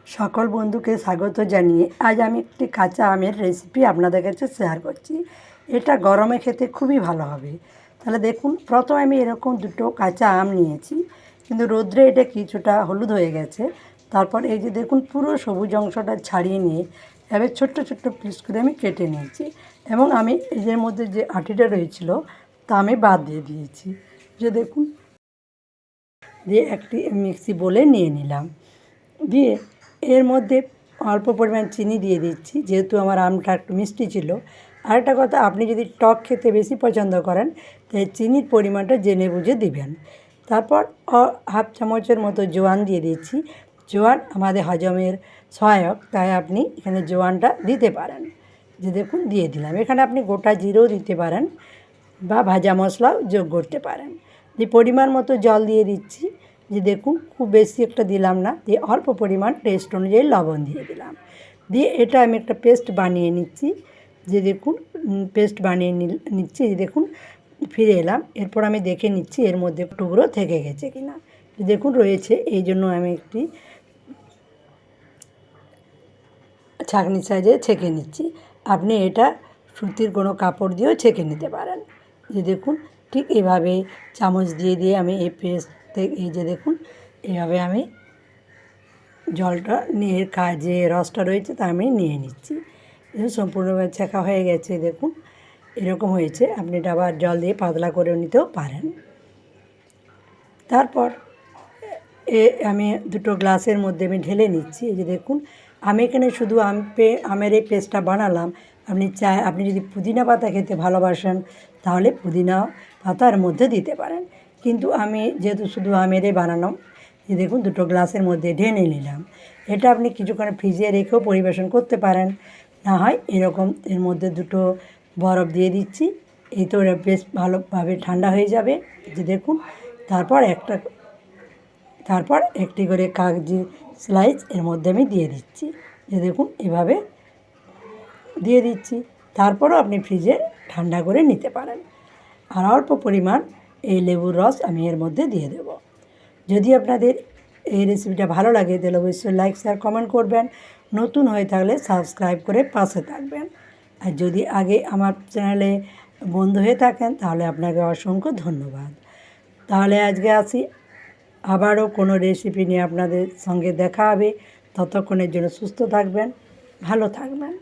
সকল বন্ধুকে স্বাগত জানিয়ে আজ আমি একটি কাঁচা আমের রেসিপি আপনাদের কাছে শেয়ার করছি। এটা গরমে খেতে খুবই ভালো হবে। তাহলে দেখুন, প্রথমে আমি এরকম দুটো কাঁচা আম নিয়েছি, কিন্তু রোদ্রে এটা কিছুটা হলুদ হয়ে গেছে। তারপর এই যে দেখুন, পুরো সবুজ অংশটা ছাড়িয়ে নিয়ে এবার ছোট্ট ছোট্ট পিস করে আমি কেটে নিয়েছি, এবং আমি এর মধ্যে যে আটিটা রয়েছিল তা আমি বাদ দিয়ে দিয়েছি। যে দেখুন, দিয়ে একটি মিক্সি বলে নিয়ে নিলাম। দিয়ে এর মধ্যে অল্প পরিমাণ চিনি দিয়ে দিচ্ছি, যেহেতু আমার আমটা একটু মিষ্টি ছিল। আরেকটা কথা, আপনি যদি টক খেতে বেশি পছন্দ করেন তাই চিনির পরিমাণটা জেনে বুঝে দিবেন। তারপর হাফ চামচের মতো জোয়ান দিয়ে দিচ্ছি। জোয়ান আমাদের হজমের সহায়ক, তাই আপনি এখানে জোয়ানটা দিতে পারেন। যে দেখুন, দিয়ে দিলাম। এখানে আপনি গোটা জিরেও দিতে পারেন বা ভাজা মশলাও যোগ করতে পারেন। দিয়ে পরিমাণ মতো জল দিয়ে দিচ্ছি। যে দেখুন, খুব বেশি একটা দিলাম না, দিয়ে অল্প পরিমাণ টেস্ট অনুযায়ী লবণ দিয়ে দিলাম। দিয়ে এটা আমি একটা পেস্ট বানিয়ে নিচ্ছি। যে দেখুন, পেস্ট বানিয়ে নিচ্ছি। যে দেখুন, ফিরে এলাম। এরপর আমি দেখে নিচ্ছি এর মধ্যে টুকরো থেকে গেছে কিনা। দেখুন, রয়েছে। এই জন্য আমি একটি ছাঁকনি সাইজে ছেঁকে নিচ্ছি। আপনি এটা সুতির কোনো কাপড় দিয়েও ছেঁকে নিতে পারেন। যে দেখুন, ঠিক এভাবে চামচ দিয়ে দিয়ে আমি এই পেস্ট থেকে, এই যে দেখুন, এভাবে আমি জলটা নিয়ে যে রসটা রয়েছে তা আমি নিয়ে নিচ্ছি। দেখুন, সম্পূর্ণভাবে ছেঁকা হয়ে গেছে। দেখুন, এরকম হয়েছে। আপনি এটা আবার জল দিয়ে পাতলা করে নিতেও পারেন। তারপর আমি দুটো গ্লাসের মধ্যে আমি ঢেলে নিচ্ছি। এই যে দেখুন, আমি এখানে শুধু আমের এই পেস্টটা বানালাম। আপনি যদি পুদিনা পাতা খেতে ভালোবাসেন তাহলে পুদিনা পাতার মধ্যে দিতে পারেন, কিন্তু আমি যেহেতু শুধু আমেরই বানানো, এই দেখুন দুটো গ্লাসের মধ্যে ঢেলে নিলাম। এটা আপনি কিছুক্ষণ ফ্রিজে রেখেও পরিবেশন করতে পারেন। না হয় এরকম এর মধ্যে দুটো বরফ দিয়ে দিচ্ছি। এই তো এটা বেশ ভালোভাবে ঠান্ডা হয়ে যাবে। যে দেখুন, তারপর একটি করে কাগজি স্লাইস এর মধ্যে আমি দিয়ে দিচ্ছি। যে দেখুন, এভাবে দিয়ে দিচ্ছি। তারপরও আপনি ফ্রিজে ঠান্ডা করে নিতে পারেন। আর অল্প পরিমাণ এই লেবুর রস আমি এর মধ্যে দিয়ে দেব। যদি আপনাদের এই রেসিপিটা ভালো লাগে তাহলে অবশ্যই লাইক, শেয়ার, কমেন্ট করবেন। নতুন হয়ে থাকলে সাবস্ক্রাইব করে পাশে থাকবেন। আর যদি আগে আমার চ্যানেলে বন্ধু হয়ে থাকেন তাহলে আপনাকে অসংখ্য ধন্যবাদ। তাহলে আজকে আসি, আবারও কোনো রেসিপি নিয়ে আপনাদের সঙ্গে দেখা হবে। ততক্ষণের জন্য সুস্থ থাকবেন, ভালো থাকবেন।